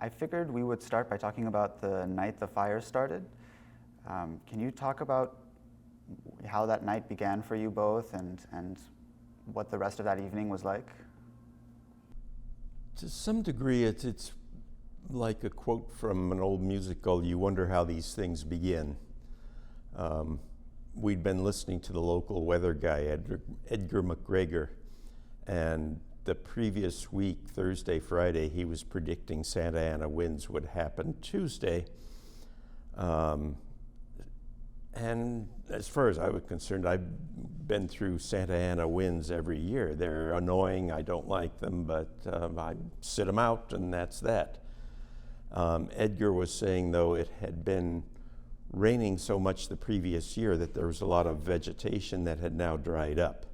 I figured we would start by talking about the night the fire started. Can you talk about how that night began for you both and what the rest of that evening was like? To some degree, it's like a quote from an old musical, "You wonder how these things begin." We'd been listening to the local weather guy, Edgar McGregor, and the previous week, Thursday, Friday, he was predicting Santa Ana winds would happen Tuesday. And as far as I was concerned, I've been through Santa Ana winds every year. They're annoying, I don't like them, but I sit them out and that's that. Edgar was saying, though, it had been raining so much the previous year that there was a lot of vegetation that had now dried up.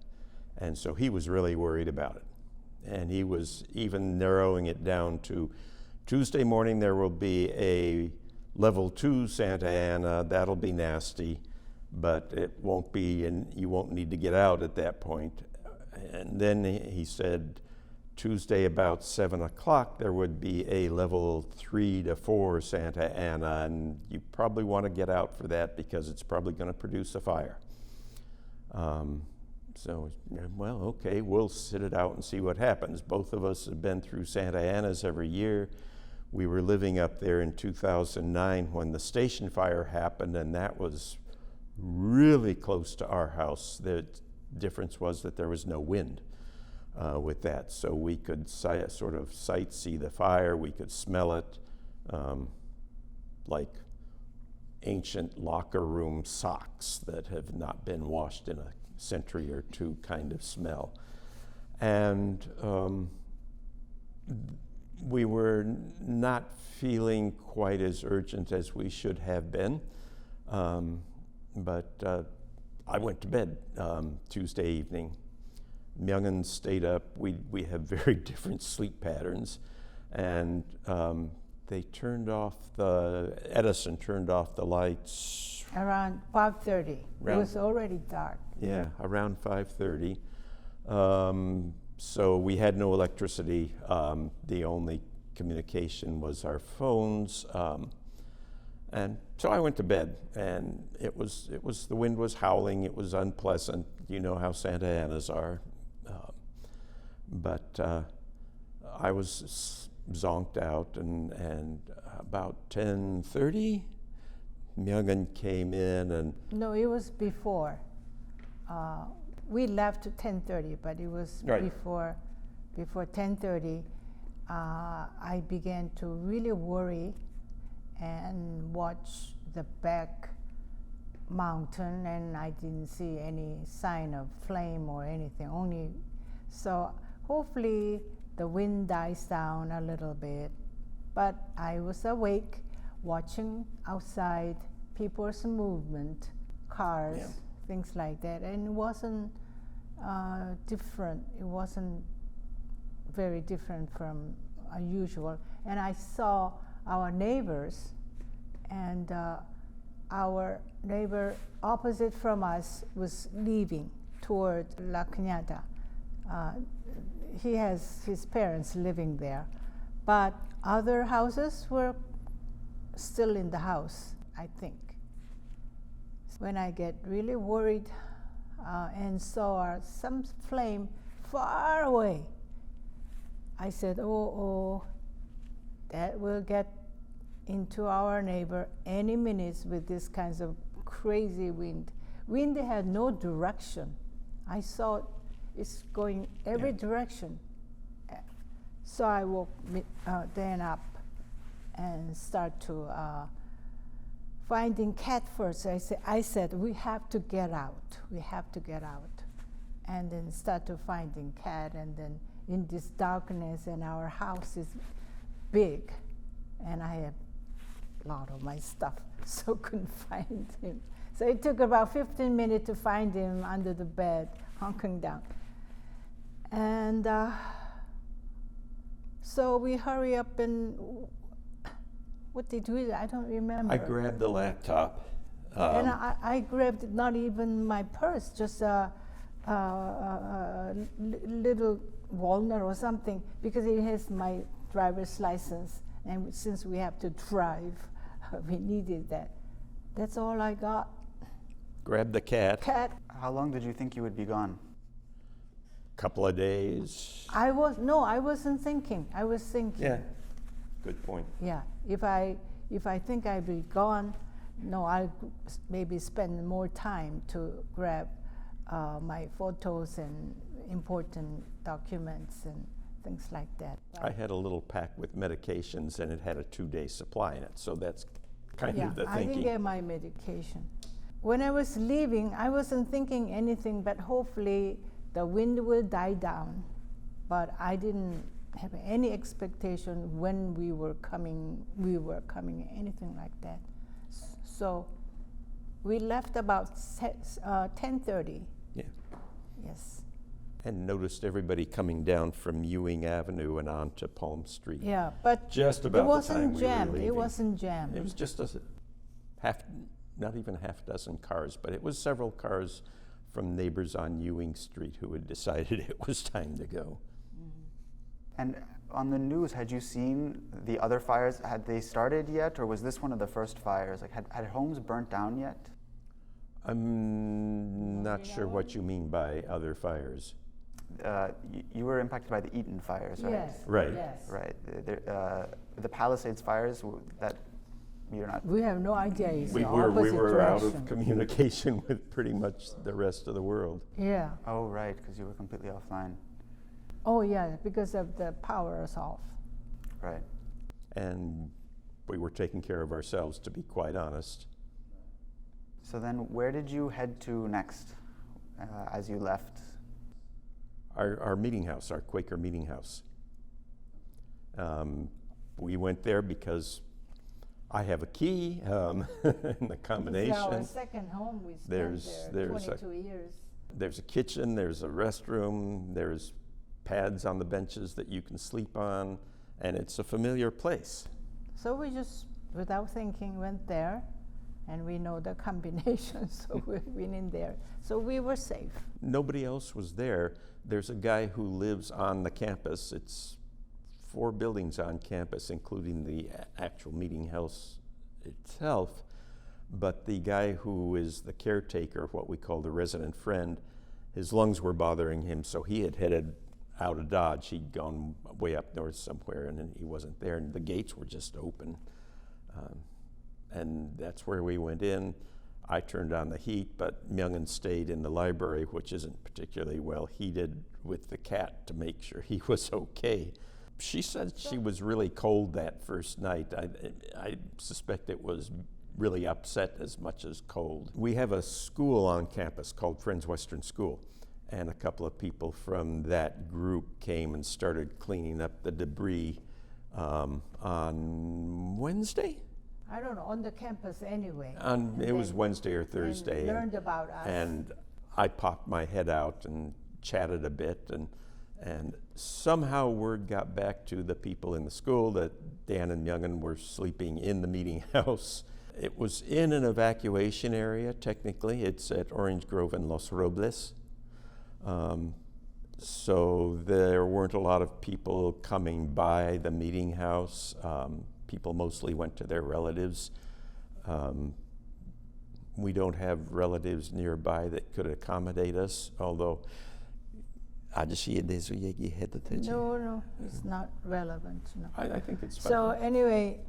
And so he was really worried about it. And he was even narrowing it down to Tuesday morning there will be a level 2 Santa Ana, that'll be nasty, but it won't be, and you won't need to get out at that point. And then he said Tuesday about 7 o'clock there would be a level 3 to 4 Santa Ana, and you probably want to get out for that because it's probably going to produce a fire. So, well, okay, we'll sit it out and see what happens. Both of us have been through Santa Anas every year. We were living up there in 2009 when the station fire happened, and that was really close to our house. The difference was that there was no wind with that, so we could sort of sight-see the fire. We could smell it like ancient locker room socks that have not been washed in a century or two kind of smell. And we were not feeling quite as urgent as we should have been, but I went to bed Tuesday evening. Myungin stayed up. We have very different sleep patterns, and they turned off Edison turned off the lights around 5:30. It was already dark. Yeah, around 5:30. So we had no electricity. The only communication was our phones. And so I went to bed, and it was the wind was howling. It was unpleasant. You know how Santa Anas are. But I was zonked out, and about 10:30, Myungin came in and... No, it was before. We left at 10:30, but it was right. before 10:30. I began to really worry and watch the back mountain, and I didn't see any sign of flame or anything. So hopefully the wind dies down a little bit. But I was awake, watching outside, people's movement, cars. Yeah. Things like that, and it wasn't different. It wasn't very different from usual. And I saw our neighbors, and our neighbor opposite from us was leaving toward La Cañada. He has his parents living there, but other houses were still in the house, I think. When I get really worried and saw some flame far away, I said, oh, that will get into our neighbor any minute with this kinds of crazy wind. Wind had no direction. I saw it's going every direction. So I woke Dan up and start to finding cat first. I said, we have to get out. We have to get out. And then start to finding cat, and then in this darkness, and our house is big, and I have a lot of my stuff, so couldn't find him. So it took about 15 minutes to find him under the bed, hunking down. And so we hurry up, and what did we do? I don't remember. I grabbed the laptop. And I grabbed not even my purse, just a little walnut or something, because it has my driver's license And since we have to drive, we needed that. That's all I got. Grabbed the cat. Cat. How long did you think you would be gone? Couple of days. I wasn't thinking. I was thinking. Yeah, good point. Yeah. If I think I'd be gone, no, I'll maybe spend more time to grab my photos and important documents and things like that. I had a little pack with medications, and it had a 2-day supply in it, so that's kind of the I didn't thinking. get my medication. When I was leaving, I wasn't thinking anything, but hopefully the wind will die down. But I didn't have any expectation when we were coming, anything like that. So we left about 10:30. Yeah. Yes. And noticed everybody coming down from Ewing Avenue and onto Palm Street. Yeah, but Just about it wasn't the time jammed. we were It leaving. wasn't jammed. It was just not even a half dozen cars, but it was several cars from neighbors on Ewing Street who had decided it was time to go. And on the news, had you seen the other fires? Had they started yet, or was this one of the first fires? Like, had homes burnt down yet? I'm not sure what you mean by other fires. You were impacted by the Eaton fires, right? Yes. Right. Yes. Right. The Palisades fires, that you're not. We have no idea. It's We the were opposite out direction. of communication with pretty much the rest of the world. Yeah. Oh, right, because you were completely offline. Oh, yeah, because of the power is off. Right. And we were taking care of ourselves, to be quite honest. So then, where did you head to next as you left? Our meeting house, our Quaker meeting house. We went there because I have a key in the combination. It's our second home. We spent There's there a- 22 years. There's a kitchen, there's a restroom, there's pads on the benches that you can sleep on, and it's a familiar place. So we just, without thinking, went there, and we know the combination, so we went in there. So we were safe. Nobody else was there. There's a guy who lives on the campus. It's 4 buildings on campus, including the actual meeting house itself. But the guy who is the caretaker, what we call the resident friend, his lungs were bothering him, so he had headed out of Dodge. He'd gone way up north somewhere, and then he wasn't there, and the gates were just open. And that's where we went in. I turned on the heat, but Myungin stayed in the library, which isn't particularly well heated, with the cat to make sure he was okay. She said she was really cold that first night. I suspect it was really upset as much as cold. We have a school on campus called Friends Western School, and a couple of people from that group came and started cleaning up the debris on Wednesday? I don't know, on the campus anyway. It was Wednesday or Thursday. And learned about us. And I popped my head out and chatted a bit, and somehow word got back to the people in the school that Dan and Myungin were sleeping in the meeting house. It was in an evacuation area, technically. It's at Orange Grove and Los Robles. So there weren't a lot of people coming by the meeting house. People mostly went to their relatives. We don't have relatives nearby that could accommodate us, although No, it's not relevant. No. I think it's fine. So anyway,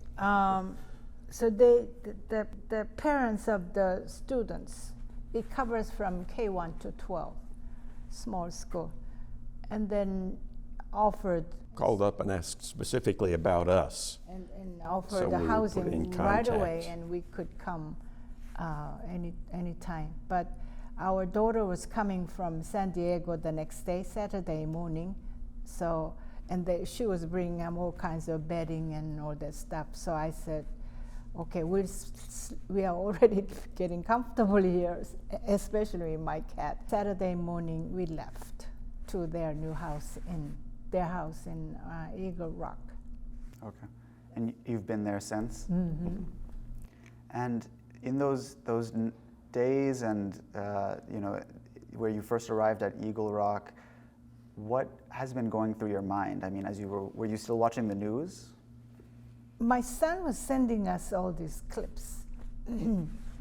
so the parents of the students, it covers from K1 to 12, small school, and then offered Called up and asked specifically about us. and offered So the we were put in housing right away, contact. and we could come any time. But our daughter was coming from San Diego the next day, Saturday morning, so she was bringing all kinds of bedding and all that stuff. So I said, okay, we are already getting comfortable here, especially my cat. Saturday morning we left to their new house in Eagle Rock. Okay. And you've been there since? Mm-hmm. And in those days and, where you first arrived at Eagle Rock, what has been going through your mind? I mean, were you still watching the news? my son was sending us all these clips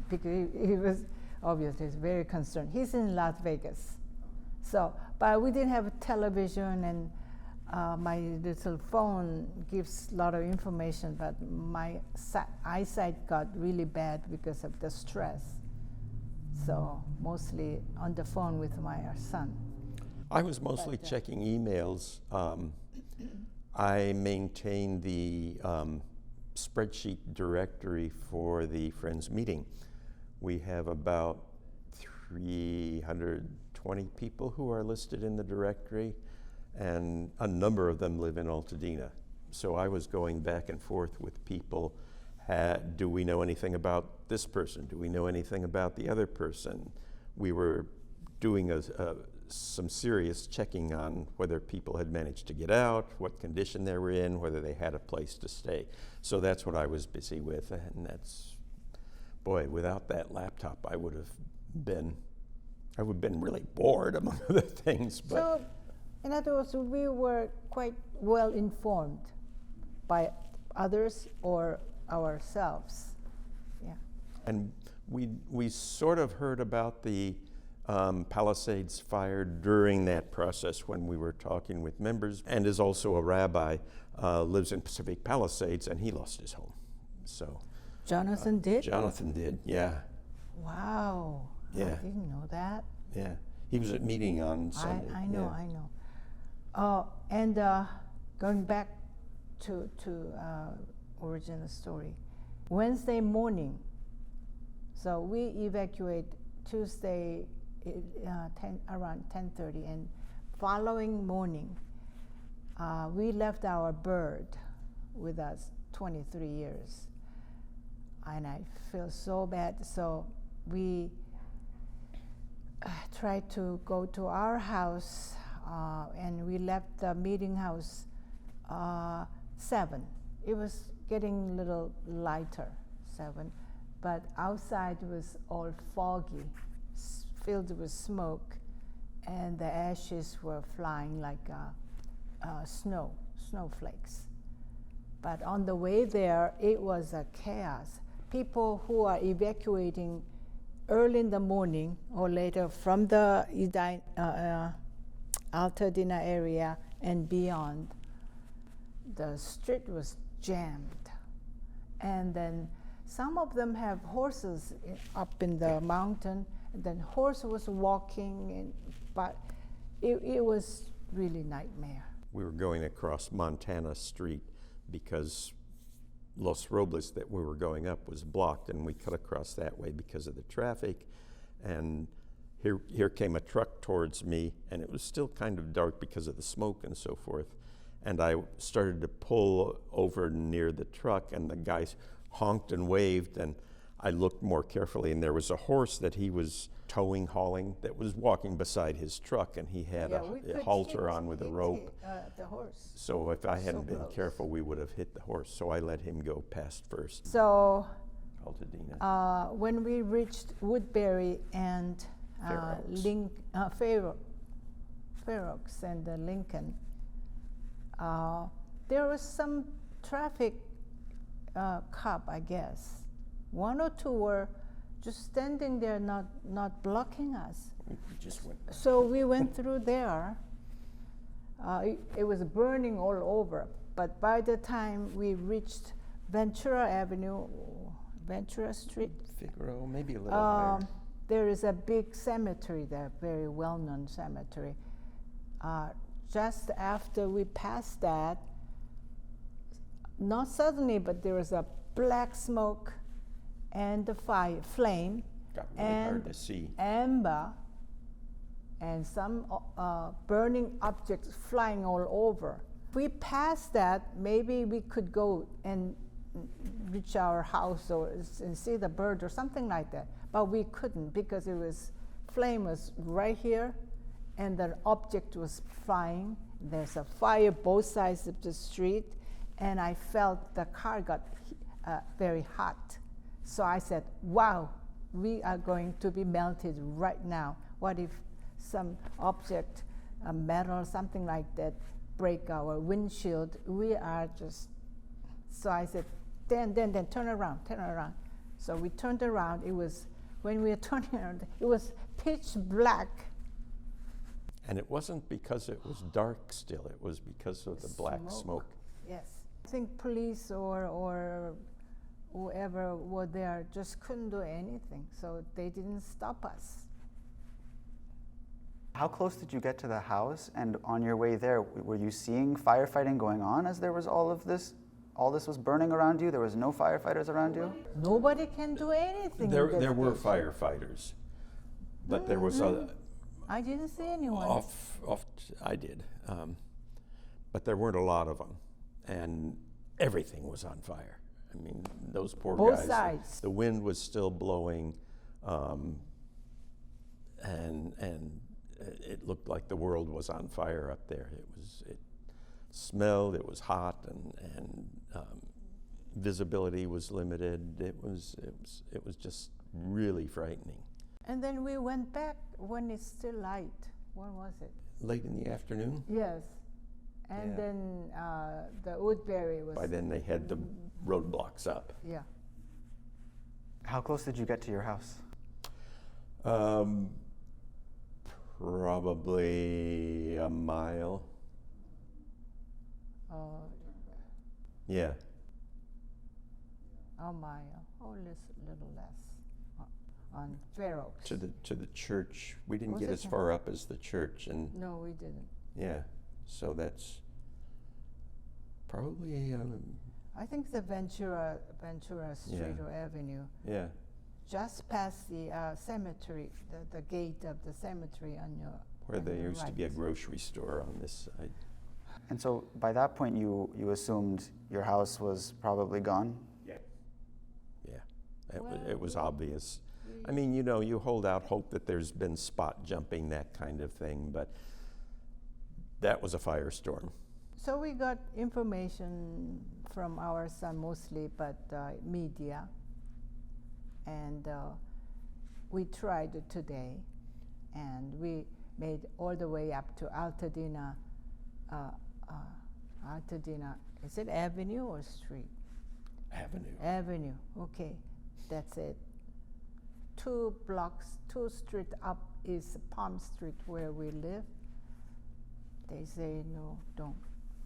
because he was obviously very concerned. He's in Las Vegas, so but we didn't have a television, and my little phone gives a lot of information, but my eyesight got really bad because of the stress. So mostly on the phone with my son. I was mostly checking emails. I maintain the spreadsheet directory for the Friends meeting. We have about 320 people who are listed in the directory, and a number of them live in Altadena. So I was going back and forth with people. Do we know anything about this person? Do we know anything about the other person? We were doing some serious checking on whether people had managed to get out, what condition they were in, whether they had a place to stay. So that's what I was busy with, and that's, boy, without that laptop, I would have been really bored, among other things. But so, in other words, we were quite well informed by others or ourselves. Yeah. And we sort of heard about the Palisades fire during that process when we were talking with members, and is also a rabbi, lives in Pacific Palisades, and he lost his home. So Jonathan did? Jonathan did, yeah. Wow. Yeah. I didn't know that. Yeah. He was at meeting on Sunday. I know. And going back to original story, Wednesday morning, so we evacuate Tuesday around 10:30, and following morning, we left our bird with us 23 years, and I feel so bad. So we tried to go to our house, and we left the meeting house 7. It was getting a little lighter, 7, but outside was all foggy, filled with smoke, and the ashes were flying like snowflakes. But on the way there, it was a chaos. People who are evacuating early in the morning or later from the Altadena area and beyond, the street was jammed. And then some of them have horses up in the mountain, and then horse was walking, but it was really nightmare. We were going across Montana Street because Los Robles that we were going up was blocked, and we cut across that way because of the traffic. And here came a truck towards me, and it was still kind of dark because of the smoke and so forth. And I started to pull over near the truck, and the guy honked and waved, and I looked more carefully, and there was a horse that he was hauling, that was walking beside his truck, and he had a halter on with a rope. The horse. So if I hadn't been careful, we would have hit the horse. So I let him go past first. So Altadena. when we reached Woodbury and Fair Oaks and Lincoln, there was some traffic cop, I guess. 1 or 2 were just standing there, not blocking us. We just went. So we went through there. It was burning all over, but by the time we reached Ventura Street, Figaro, maybe a little higher. there is a big cemetery there, very well-known cemetery. Just after we passed that, not suddenly, but there was a black smoke and the flame, Got really hard to see. amber, and some burning objects flying all over. If we passed that, maybe we could go and reach our house and see the bird or something like that. But we couldn't because flame was right here, and the object was flying. There's a fire both sides of the street, and I felt the car got very hot. So I said, wow, we are going to be melted right now. What if some object, a metal, something like that, break our windshield? We are just So I said, then turn around. So we turned around. It was, when we were turning around, it was pitch black. And it wasn't because it was dark still, it was because of the black smoke. Yes. I think police or whoever were there just couldn't do anything, so they didn't stop us. How close did you get to the house? And on your way there, were you seeing firefighting going on as there was all this was burning around you? There was no firefighters around you? Nobody can do anything. There were firefighters, but there was a I didn't see anyone. I did, but there weren't a lot of them, and everything was on fire. I mean, those poor Both guys. sides. The wind was still blowing, and it looked like the world was on fire up there. It smelled. It was hot, and visibility was limited. It was just really frightening. And then we went back when it's still light. When was it? Late in the afternoon. Yes. And Yeah. then the Woodbury was. By then they had the roadblocks up. Yeah. How close did you get to your house? Probably a mile. Yeah. A mile, or little less, on Fair Oaks. To the church. We didn't Was get it as in- far up as the church, and No, we didn't. yeah, so that's probably I think the Ventura Street Yeah. or Avenue, yeah. just past the cemetery, the gate of the cemetery on your. Where on there your used to be a right. grocery store on this side. And so by that point, you assumed your house was probably gone? Yeah. Well, It was obvious. I mean, you hold out hope that there's been spot jumping, that kind of thing, but that was a firestorm. So we got information from our son mostly, but media, and we tried it today, and we made all the way up to Altadena. Altadena, is it Avenue or Street? Avenue, okay, that's it. 2 blocks, 2 street up is Palm Street where we live. They say no, don't.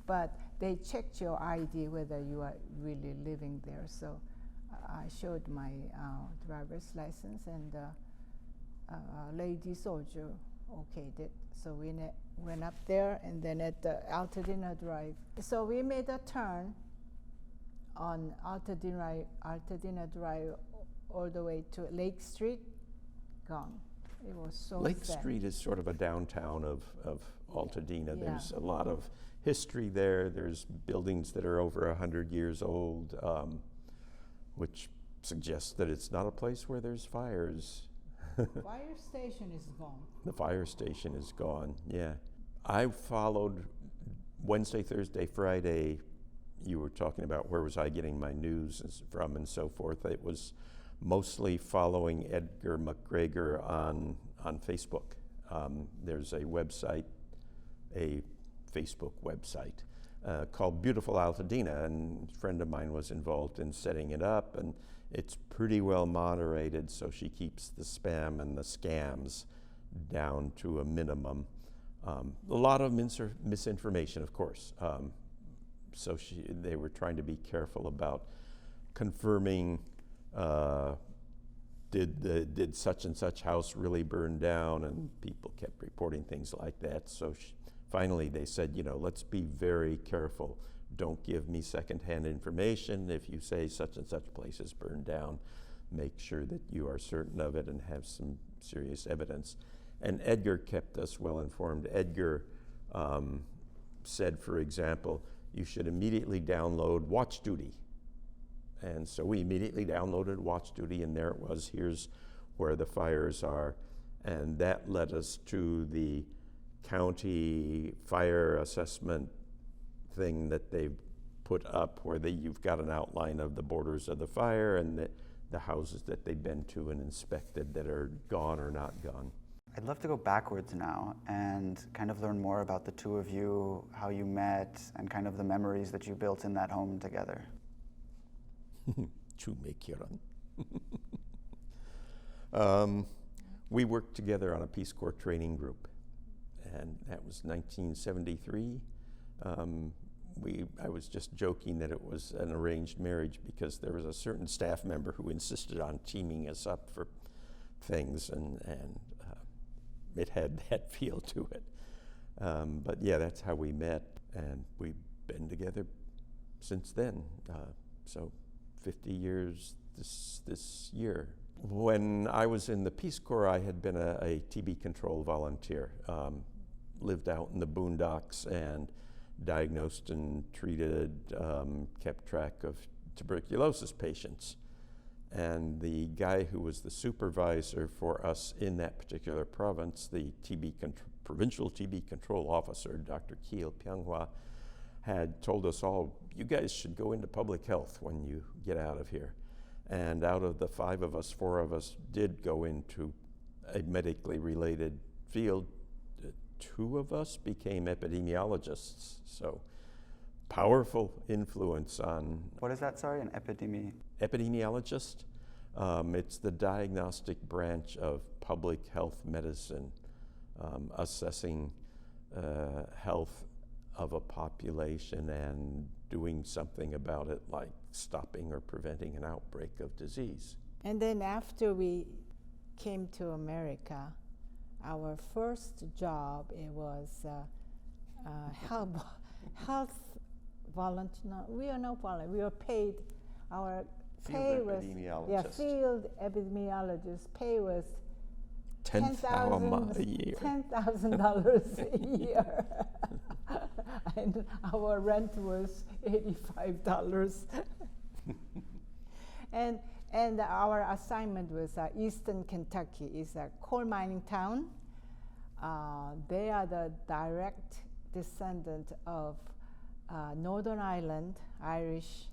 But they checked your ID whether you are really living there. So I showed my driver's license, and a lady soldier okayed it. So we went up there, and then at the Altadena Drive. So we made a turn on Altadena Drive all the way to Lake Street, gone. It was so Lake sad. Street is sort of a downtown of Altadena. Yeah. There's a lot of history there. There's buildings that are over 100 years old, which suggests that it's not a place where there's fires. Fire station is gone. The fire station is gone, yeah. I followed Wednesday, Thursday, Friday. You were talking about where was I getting my news from and so forth. It was mostly following Edgar McGregor on Facebook. There's a website, a Facebook website called Beautiful Altadena, and a friend of mine was involved in setting it up, and it's pretty well moderated, so she keeps the spam and the scams down to a minimum. A lot of misinformation, of course. So they were trying to be careful about confirming did such and such house really burn down, and people kept reporting things like that. So finally they said, let's be very careful. Don't give me secondhand information. If you say such and such place is burned down, make sure that you are certain of it and have some serious evidence. And Edgar kept us well informed. Edgar said, for example, you should immediately download Watch Duty. And so we immediately downloaded Watch Duty, and there it was. Here's where the fires are. And that led us to the county fire assessment thing that they've put up, where you've got an outline of the borders of the fire and the houses that they've been to and inspected that are gone or not gone. I'd love to go backwards now and kind of learn more about the two of you, how you met, and kind of the memories that you built in that home together. Chumekiran. We worked together on a Peace Corps training group, and that was 1973. I was just joking that it was an arranged marriage because there was a certain staff member who insisted on teaming us up for things, and it had that feel to it. But yeah, that's how we met, and we've been together since then. So 50 years this year. When I was in the Peace Corps, I had been a TB control volunteer. Lived out in the boondocks and diagnosed and treated, kept track of tuberculosis patients. And the guy who was the supervisor for us in that particular province, the provincial TB control officer, Dr. Kiel Pyonghwa, had told us all, you guys should go into public health when you get out of here. And out of the 5 of us, 4 of us did go into a medically related field. 2 of us became epidemiologists. So powerful influence on... What is that, sorry, an Epidemiologist. It's the diagnostic branch of public health medicine, assessing health of a population and doing something about it, like stopping or preventing an outbreak of disease. And then after we came to America, our first job, it was health volunteer. No, we are not volunteer. We were paid. Our pay was field epidemiologist. Pay was $10,000 a year. $10,000 a year. And our rent was $85. And our assignment was Eastern Kentucky. It's a coal mining town. They are the direct descendant of Northern Ireland, Irish.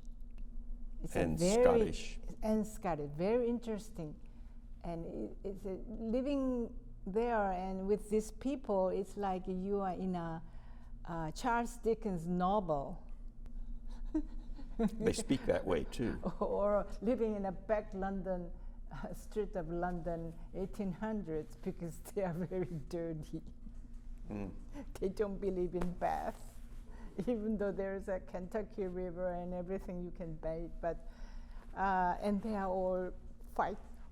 Scottish. And Scottish. Very interesting. And it's living there and with these people, it's like you are in a Charles Dickens novel. They speak that way too. Or living in a back London, street of London, 1800s, because they are very dirty. They don't believe in baths, even though there's a Kentucky River and everything you can bathe. But and they are all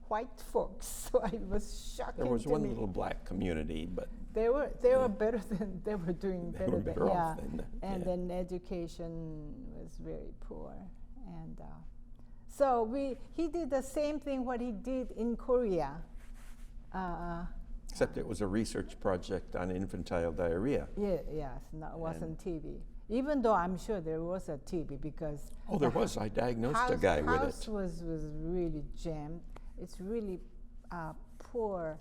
white folks, so it was shocking. There was to one me. little black community, but they were better than they were doing they better were than better off than and then education was very poor, and so he did the same thing what he did in Korea. Except it was a research project on infantile diarrhea. Yes, no, it wasn't TB. Even though I'm sure there was a TB because There was. I diagnosed a guy with house it. was really jammed. It's really poor.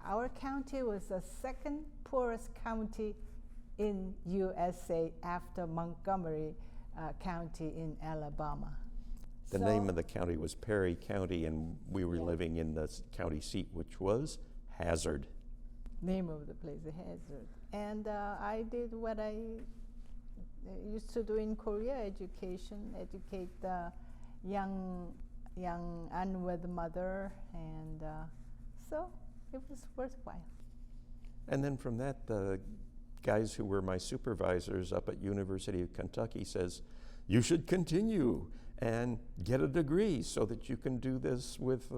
Our county was the second poorest county in USA after Montgomery County in Alabama. The name of the county was Perry County, and we were living in the county seat, which was Hazard. Name of the place, Hazard. And I did what I used to do in Korea, educate the young unwed mother, and so it was worthwhile. And then from that, the guys who were my supervisors up at University of Kentucky says, you should continue and get a degree so that you can do this with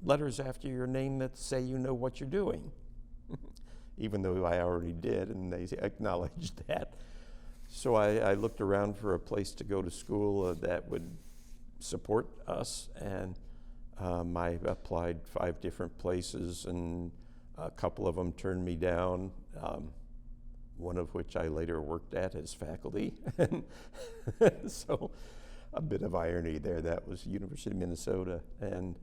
letters after your name that say you know what you're doing. Even though I already did, and they acknowledged that. So I looked around for a place to go to school that would support us, and I applied 5 different places, and a couple of them turned me down, one of which I later worked at as faculty. So a bit of irony there. That was University of Minnesota. And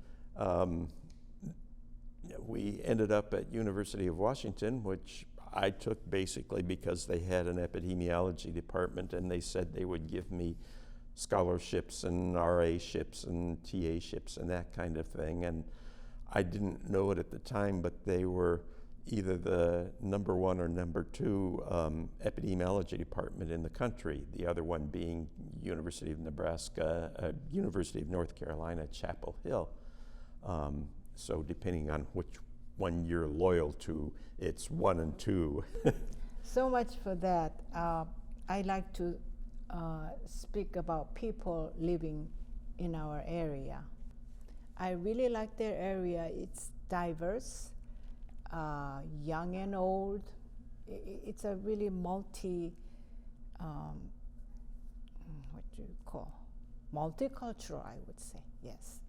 we ended up at University of Washington, which I took basically because they had an epidemiology department, and they said they would give me scholarships and RA-ships and TA-ships and that kind of thing. And I didn't know it at the time, but they were either the #1 or #2 epidemiology department in the country, the other one being University of Nebraska, University of North Carolina, Chapel Hill. So depending on which one you're loyal to, it's 1 and 2. So much for that. I like to speak about people living in our area. I really like their area. It's diverse, young and old. It's a really multicultural, I would say, yes.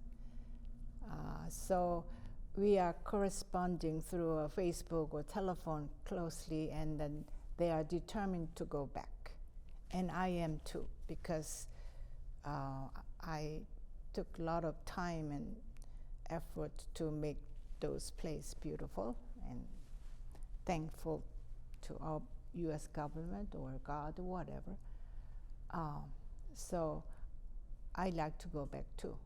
So we are corresponding through Facebook or telephone closely, and then they are determined to go back. And I am too, because I took a lot of time and effort to make those places beautiful, and thankful to our U.S. government or God or whatever. So I like to go back too.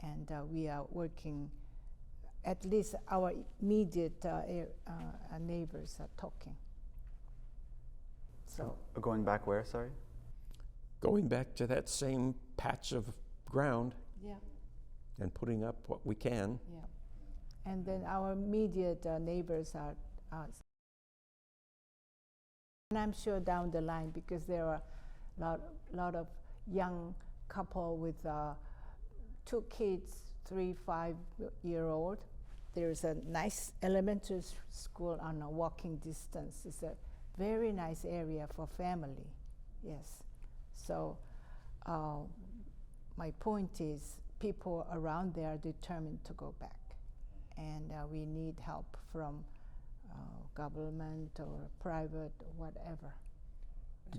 And we are working, at least our immediate neighbors are talking. So Going back where, sorry? Going back to that same patch of ground yeah, and putting up what we can. yeah. And then our immediate neighbors are, and I'm sure down the line, because there are a lot of young couple with 2 kids, 3, 5-year-old. There's a nice elementary school on a walking distance. It's a very nice area for family, yes. So my point is, people around there are determined to go back, and we need help from government or private or whatever.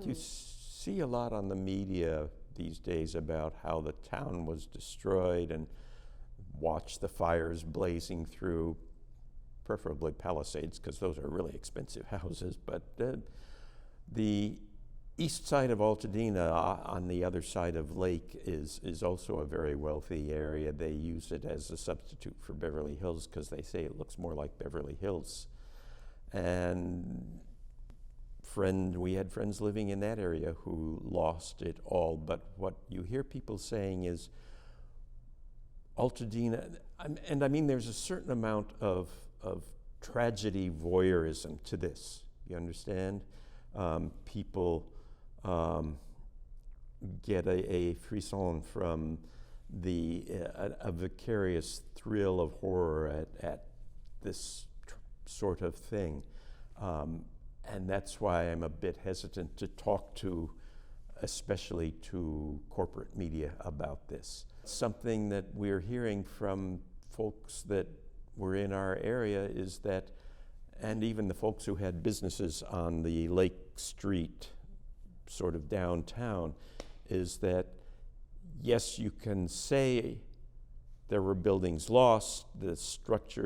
You see a lot on the media these days about how the town was destroyed, and watch the fires blazing through, preferably Palisades, because those are really expensive houses. But the east side of Altadena, on the other side of Lake, is also a very wealthy area. They use it as a substitute for Beverly Hills because they say it looks more like Beverly Hills. And we had friends living in that area who lost it all. But what you hear people saying is Altadena, and I mean there's a certain amount of tragedy voyeurism to this. You understand? People get a frisson from a vicarious thrill of horror at this sort of thing. And that's why I'm a bit hesitant to talk to, especially to corporate media, about this. Something that we're hearing from folks that were in our area is that, and even the folks who had businesses on the Lake Street, sort of downtown, is that yes, you can say there were buildings lost, the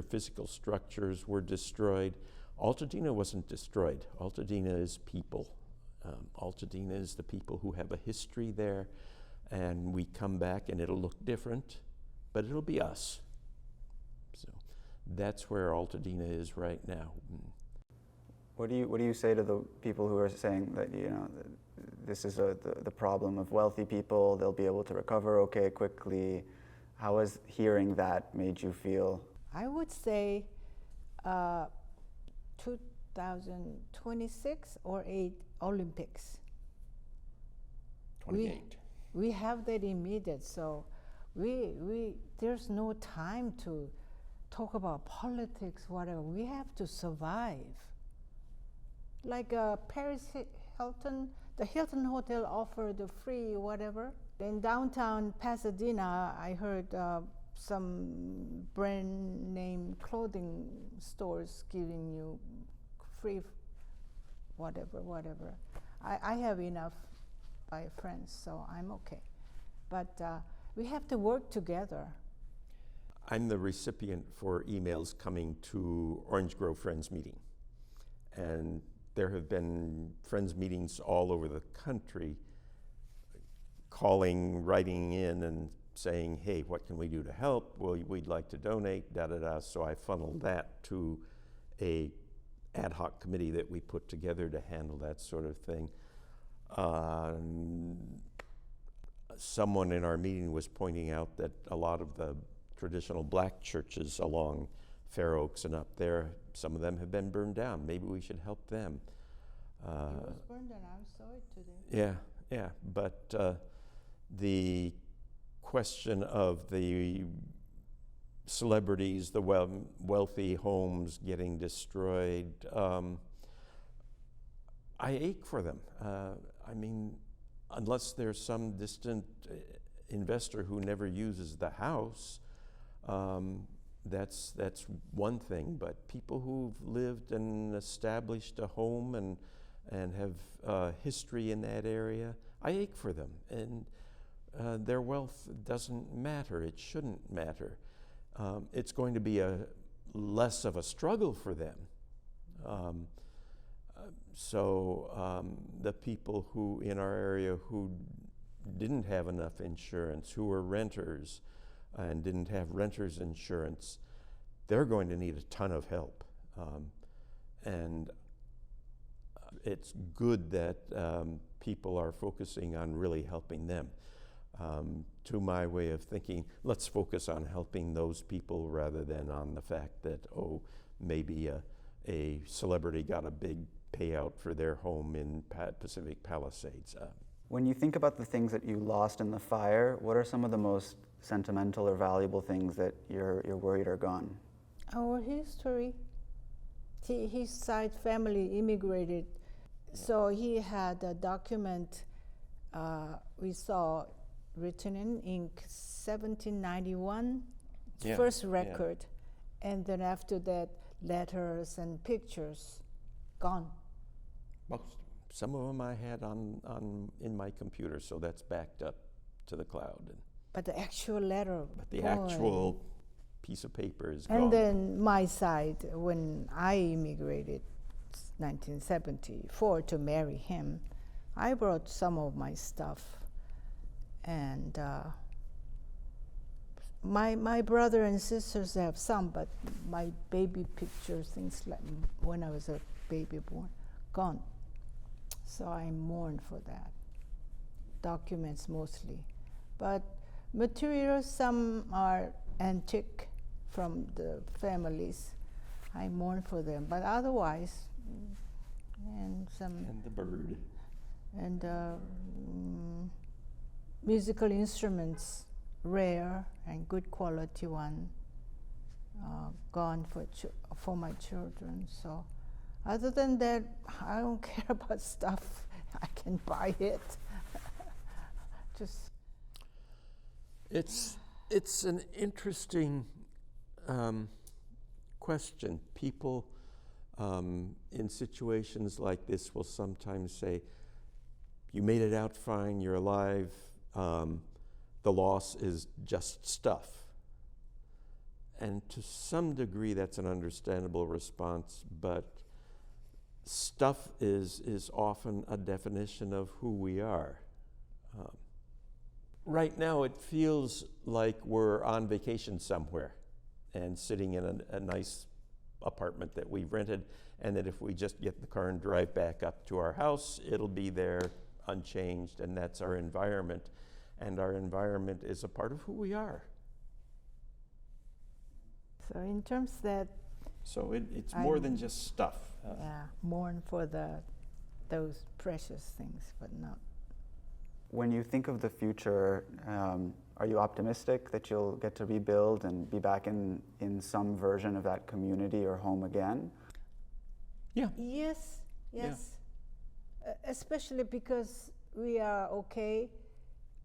physical structures were destroyed. Altadena wasn't destroyed. Altadena is people. Altadena is the people who have a history there, and we come back and it'll look different, but it'll be us. So that's where Altadena is right now. What do you say to the people who are saying that, you know, this is the problem of wealthy people, they'll be able to recover okay quickly? How has hearing that made you feel? I would say 2026 or 8 Olympics. 28. We have that immediate, so there's no time to talk about politics, whatever. We have to survive. Like Paris Hilton, the Hilton Hotel offered a free whatever. In downtown Pasadena, I heard some brand name clothing stores giving you free whatever. I have enough by friends, so I'm okay. But we have to work together. I'm the recipient for emails coming to Orange Grove Friends Meeting. And there have been Friends meetings all over the country, calling, writing in, and saying, hey, what can we do to help? Well, we'd like to donate, da-da-da. So I funneled that to a ad hoc committee that we put together to handle that sort of thing. Someone in our meeting was pointing out that a lot of the traditional black churches along Fair Oaks and up there, some of them have been burned down. Maybe we should help them. It was burned down. I saw it today. Yeah. But the question of the celebrities, the wealthy homes getting destroyed, I ache for them. I mean, unless there's some distant investor who never uses the house, that's one thing. But people who've lived and established a home and have history in that area, I ache for them. And their wealth doesn't matter. It shouldn't matter. It's going to be less of a struggle for them. So the people who in our area who didn't have enough insurance, who were renters and didn't have renters insurance, they're going to need a ton of help. And it's good that people are focusing on really helping them. To my way of thinking, let's focus on helping those people rather than on the fact that, oh, maybe a celebrity got a big payout for their home in Pacific Palisades. When you think about the things that you lost in the fire, what are some of the most sentimental or valuable things that you're worried are gone? Our history. His side family immigrated, so he had a document we saw written in ink, 1791, first record, and then after that, letters and pictures, gone. Well, some of them I had in my computer, so that's backed up to the cloud. But the actual letter, but the actual piece of paper is gone. And then my side, when I immigrated, 1974, to marry him, I brought some of my stuff, and my brother and sisters have some, but my baby pictures, things like when I was a baby born, gone. So I mourn for that. Documents mostly, but materials, some are antique from the families. I mourn for them, but otherwise, and the bird. And musical instruments, rare and good quality one, gone for my children. So other than that, I don't care about stuff. I can buy it. Just it's an interesting question. People in situations like this will sometimes say, you made it out fine, you're alive, the loss is just stuff. And to some degree that's an understandable response, but stuff is often a definition of who we are. Right now it feels like we're on vacation somewhere and sitting in a nice apartment that we've rented, and that if we just get in the car and drive back up to our house, it'll be there unchanged, and that's our environment. And our environment is a part of who we are. so in terms that, So it's more than just stuff. mourn for those precious things, but not. When you think of the future, are you optimistic that you'll get to rebuild and be back in some version of that community or home again? Yeah. Yes. Especially because we are okay.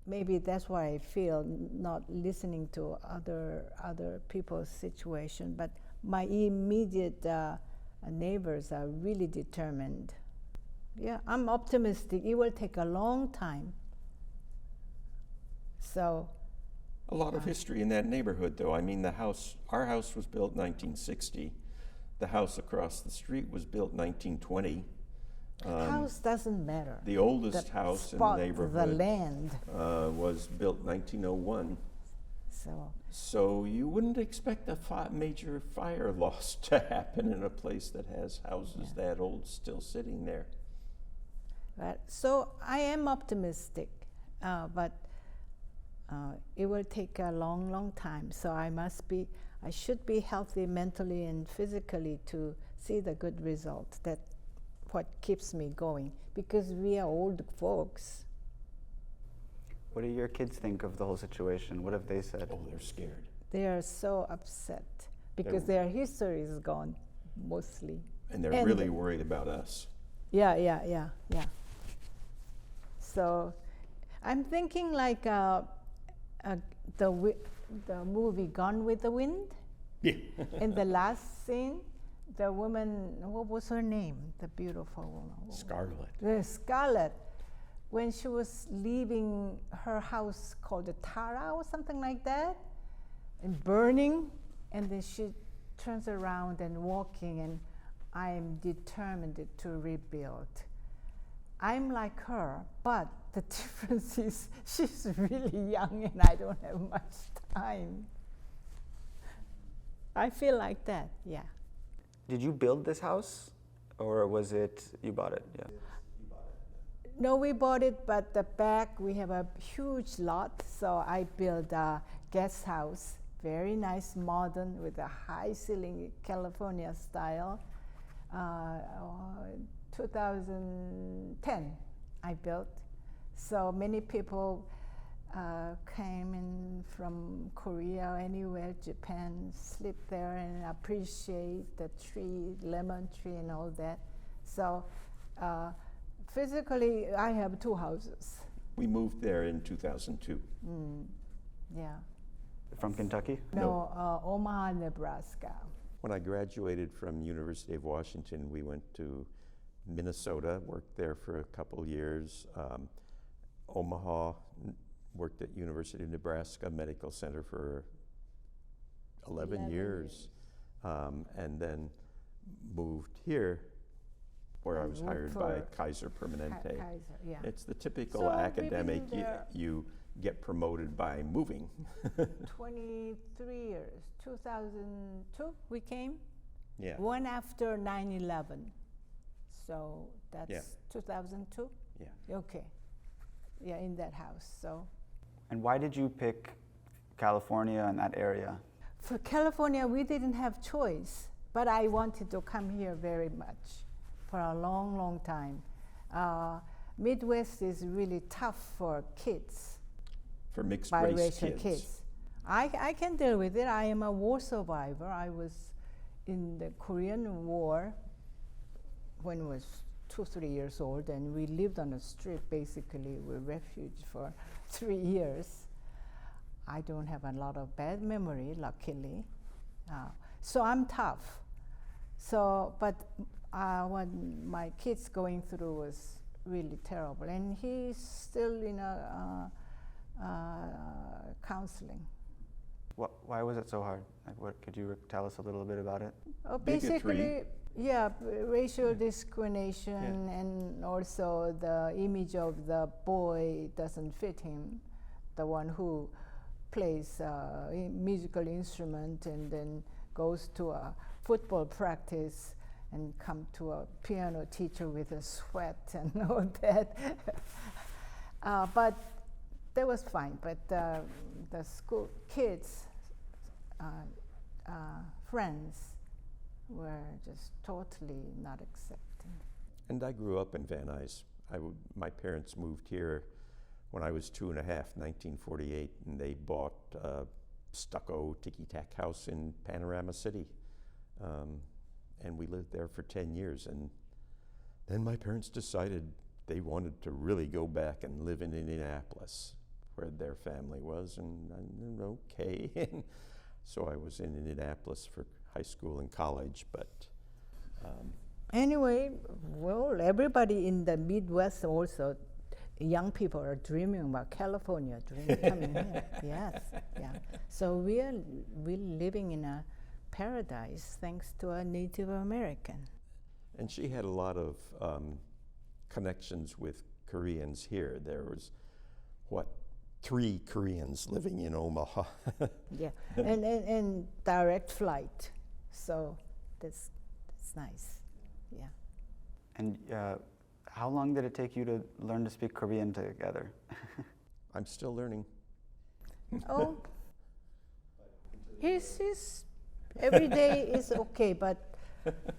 Maybe that's why I feel not listening to other people's situation. But my immediate neighbors are really determined. Yeah, I'm optimistic. It will take a long time. So. A lot of history in that neighborhood, though. I mean, our house was built 1960. The house across the street was built 1920. House doesn't matter. The oldest house in the neighborhood the land. Was built 1901. So you wouldn't expect a major fire loss to happen in a place that has houses that old still sitting there. Right. So I am optimistic, but it will take a long, long time. So I should be healthy mentally and physically to see the good results. That's what keeps me going, because we are old folks. What do your kids think of the whole situation? What have they said? Oh, they're scared. They are so upset because their history is gone, mostly. And they're really worried about us. Yeah. So I'm thinking like the movie Gone with the Wind. Yeah. In the last scene, the woman, what was her name? The beautiful woman. Scarlet. Scarlet. When she was leaving her house called the Tara or something like that, and burning, and then she turns around and walking, and I'm determined to rebuild. I'm like her, but the difference is she's really young and I don't have much time. I feel like that, yeah. Did you build this house, or was it you bought it? Yeah. No, we bought it, but the back we have a huge lot, so I built a guest house, very nice, modern, with a high ceiling, California style. 2010, I built. So many people came in from Korea, anywhere, Japan, sleep there and appreciate the tree, lemon tree and all that. So physically, I have two houses. We moved there in 2002. Yeah. From Kentucky? No, Omaha, Nebraska. When I graduated from University of Washington, we went to Minnesota, worked there for a couple years. Omaha, worked at University of Nebraska Medical Center for 11 years. And then moved here, where I was hired by Kaiser Permanente. Kaiser, yeah. It's the typical So academic, we've been there you get promoted by moving. 23 years. 2002 we came. Yeah. One after 9/11. So that's Yeah. 2002? Yeah. Okay. Yeah, in that house. So And why did you pick California and that area? for California, we didn't have choice, but I wanted to come here very much for a long, long time. Midwest is really tough for kids, For mixed race biracial kids. kids. I can deal with it. I am a war survivor. I was in the Korean War when I was 2-3 years old, and we lived on the street. Basically, we refuge for 3 years. I don't have a lot of bad memory, luckily. So I'm tough. So, but what my kids going through was really terrible, and he's still in a counseling. Why was it so hard? Like, what could you tell us a little bit about it? Basically, yeah, racial discrimination, and also the image of the boy doesn't fit him, the one who plays a musical instrument and then goes to a football practice and come to a piano teacher with a sweat and all that. But that was fine. But the school kids, friends, were just totally not accepting. And I grew up in Van Nuys. My parents moved here when I was 2 and a half, 1948, and they bought a stucco ticky-tack house in Panorama City. And we lived there for 10 years. And then my parents decided they wanted to really go back and live in Indianapolis, where their family was, and I said, okay. So I was in Indianapolis for high school and college, but anyway, well, everybody in the Midwest also, young people are dreaming about California, coming here. Yes, yeah. So we're living in a paradise thanks to a Native American. And she had a lot of connections with Koreans here. There was 3 Koreans living in Omaha. Yeah, and direct flight, so that's nice. Yeah. And how long did it take you to learn to speak Korean together? I'm still learning. Oh, he's every day is okay, but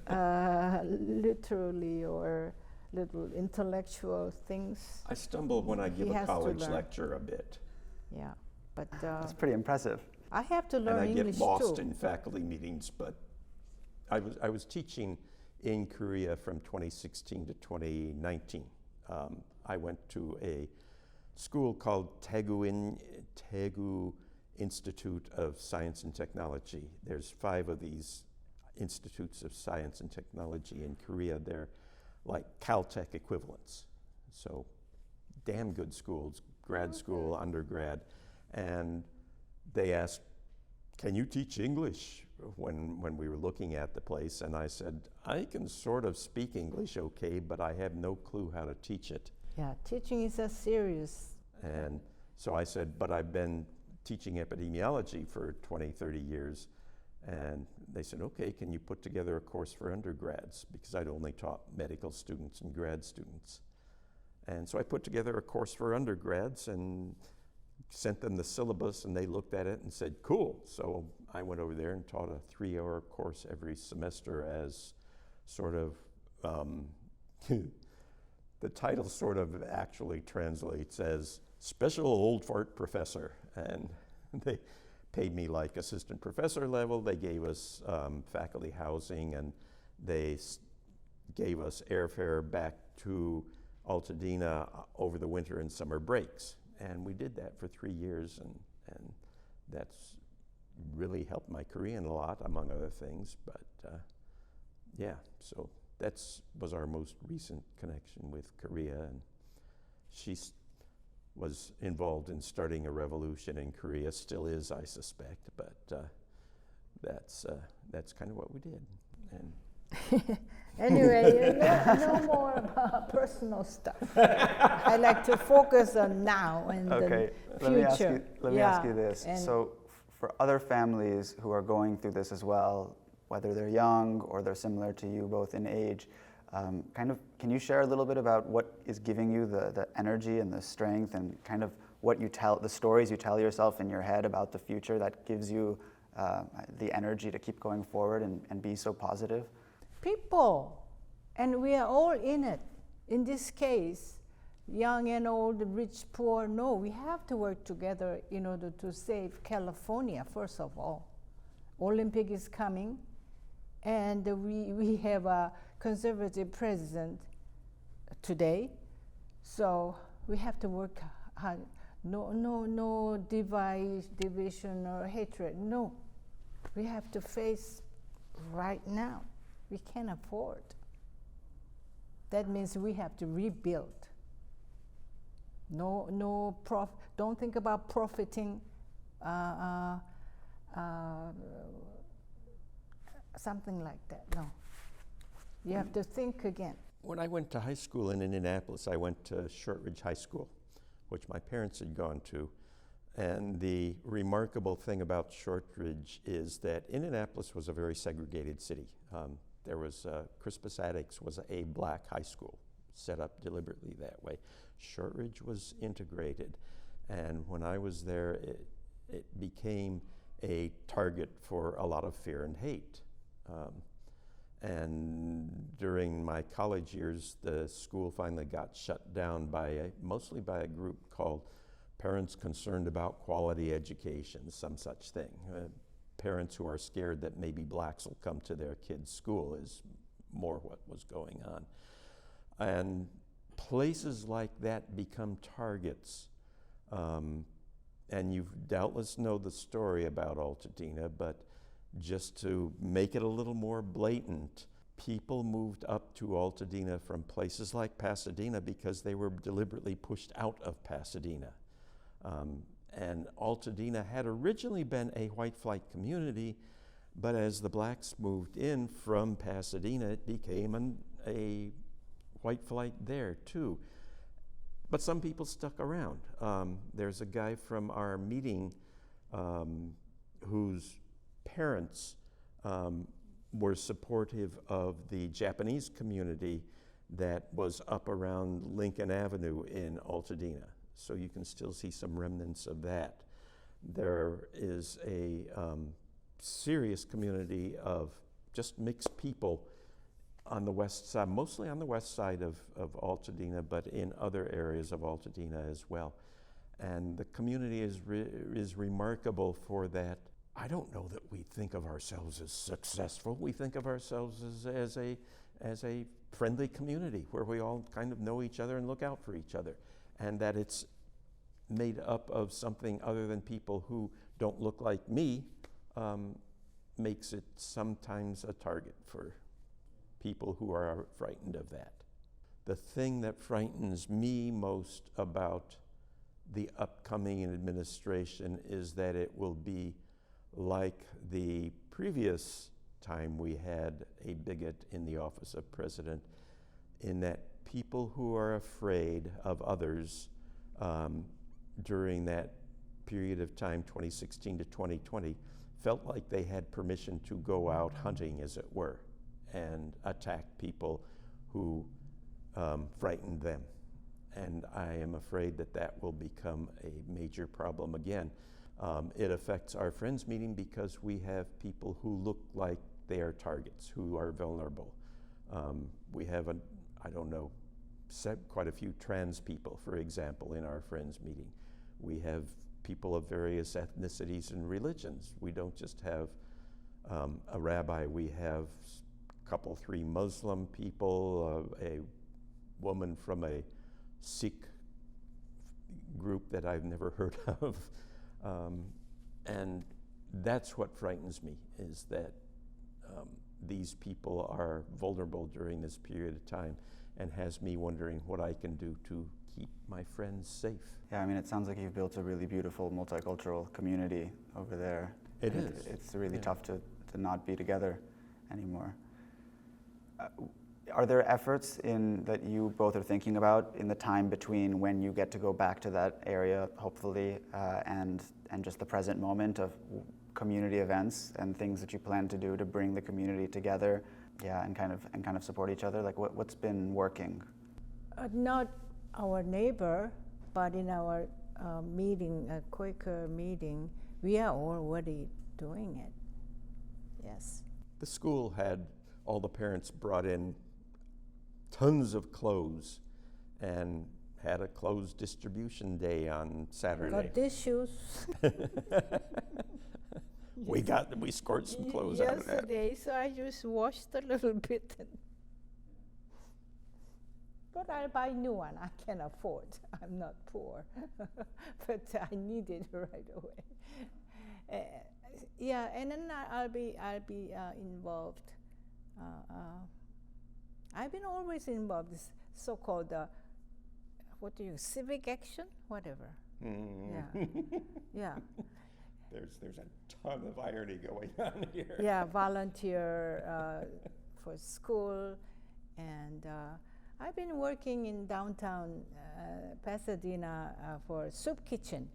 literally or little intellectual things, I stumble when I give He a has to college learn. lecture a bit. yeah. But That's pretty impressive. I have to And learn I English get lost too. in faculty meetings, but I was teaching in Korea from 2016 to 2019. I went to a school called Daegu Institute of Science and Technology. There's 5 of these institutes of science and technology in Korea. They're like Caltech equivalents. So damn good schools, grad school, undergrad. And they asked, can you teach English when we were looking at the place? And I said, I can sort of speak English okay, but I have no clue how to teach it. Yeah, teaching is a serious. And so I said, but I've been teaching epidemiology for 20, 30 years. And they said, okay, can you put together a course for undergrads? Because I'd only taught medical students and grad students. And so I put together a course for undergrads and sent them the syllabus, and they looked at it and said, cool. So I went over there and taught a 3-hour course every semester as sort of, the title sort of actually translates as special old fart professor. And they paid me like assistant professor level. They gave us faculty housing, and they gave us airfare back to Altadena over the winter and summer breaks. And we did that for 3 years, and that's really helped my Korean a lot, among other things. But yeah, so was our most recent connection with Korea. And she was involved in starting a revolution in Korea, still is, I suspect. But that's kind of what we did. And Anyway, no more about personal stuff. I like to focus on now and Okay, the future. let me ask you this. And So for other families who are going through this as well, whether they're young or they're similar to you both in age, can you share a little bit about what is giving you the energy and the strength, and kind of the stories you tell yourself in your head about the future that gives you the energy to keep going forward and be so positive? people, and we are all in it. In this case, young and old, rich, poor, no, we have to work together in order to save California, first of all. Olympic is coming, and we have a conservative president today, so we have to work hard. No division or hatred, no. We have to face right now. We can't afford. That means we have to rebuild. Don't think about profiting, something like that. No, you have to think again. when I went to high school in Indianapolis, I went to Shortridge High School, which my parents had gone to. And the remarkable thing about Shortridge is that Indianapolis was a very segregated city. There was Crispus Attucks was a black high school, set up deliberately that way. Shortridge was integrated, and when I was there, it became a target for a lot of fear and hate. And during my college years, the school finally got shut down mostly by a group called Parents Concerned About Quality Education, some such thing. Parents who are scared that maybe blacks will come to their kids' school is more what was going on. And places like that become targets. And you doubtless know the story about Altadena, but just to make it a little more blatant, people moved up to Altadena from places like Pasadena because they were deliberately pushed out of Pasadena. And Altadena had originally been a white flight community, but as the blacks moved in from Pasadena, it became a white flight there too. But some people stuck around. There's a guy from our meeting whose parents were supportive of the Japanese community that was up around Lincoln Avenue in Altadena. So you can still see some remnants of that. There is a serious community of just mixed people on the west side, mostly on the west side of Altadena, but in other areas of Altadena as well. And the community is remarkable for that. I don't know that we think of ourselves as successful. We think of ourselves as a friendly community where we all kind of know each other and look out for each other. And that it's made up of something other than people who don't look like me makes it sometimes a target for people who are frightened of that. The thing that frightens me most about the upcoming administration is that it will be like the previous time we had a bigot in the office of president, in that people who are afraid of others during that period of time, 2016 to 2020, felt like they had permission to go out hunting, as it were, and attack people who frightened them. And I am afraid that that will become a major problem again. It affects our Friends meeting because we have people who look like they are targets, who are vulnerable. We have, quite a few trans people, for example, in our Friends meeting. We have people of various ethnicities and religions. We don't just have a rabbi, we have a couple, 3 Muslim people, a woman from a Sikh group that I've never heard of. And that's what frightens me, is that these people are vulnerable during this period of time, and has me wondering what I can do to keep my friends safe. Yeah, I mean, it sounds like you've built a really beautiful multicultural community over there. It is. It's really tough to not be together anymore. Are there efforts that you both are thinking about in the time between when you get to go back to that area, hopefully, and just the present moment of community events and things that you plan to do to bring the community together, and kind of support each other? Like, what's been working? Not our neighbor, but in our meeting, a Quaker meeting, we are already doing it. Yes. The school had all the parents brought in tons of clothes and had a clothes distribution day on Saturday. Got tissues. We scored some clothes out of that. Yesterday, so I just washed a little bit. But I'll buy new one. I can afford. I'm not poor, but I need it right away. And then I'll be involved. I've been always involved. This so-called civic action, whatever. Yeah, yeah. There's a ton of irony going on here. Yeah, volunteer for school, and I've been working in downtown Pasadena for soup kitchen,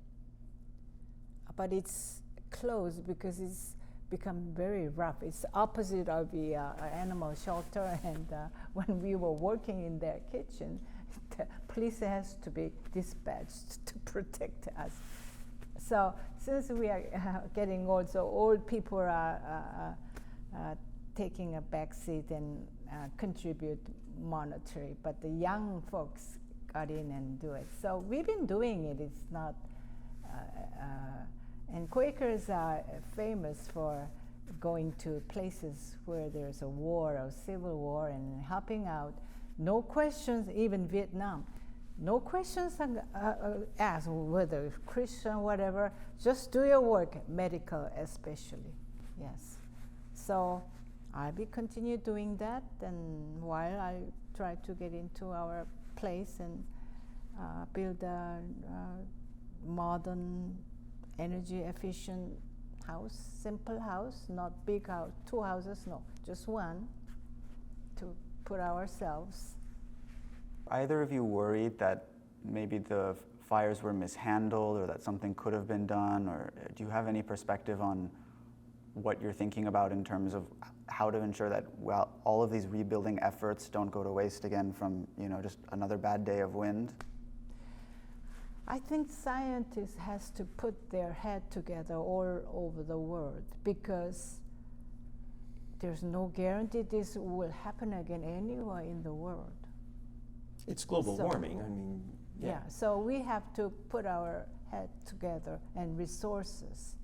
but it's closed because it's become very rough. It's opposite of the animal shelter, and when we were working in their kitchen, the police has to be dispatched to protect us. So since we are getting old, so old people are taking a back seat and contribute monetary, but the young folks got in and do it. So we've been doing it. It's not, and Quakers are famous for going to places where there's a war or civil war and helping out. No questions, even Vietnam. No questions asked, whether Christian, whatever. Just do your work, medical especially. Yes. So I'll be continue doing that, and while I try to get into our place and build a modern, energy efficient house, simple house, not big house, 2 houses, no, just one, to put ourselves. Either of you worried that maybe the fires were mishandled or that something could have been done? Or do you have any perspective on what you're thinking about in terms of how to ensure that, well, all of these rebuilding efforts don't go to waste again from, just another bad day of wind? I think scientists has to put their head together all over the world, because there's no guarantee this will happen again anywhere in the world. It's global So- warming. I mean, Yeah, so we have to put our head together and resources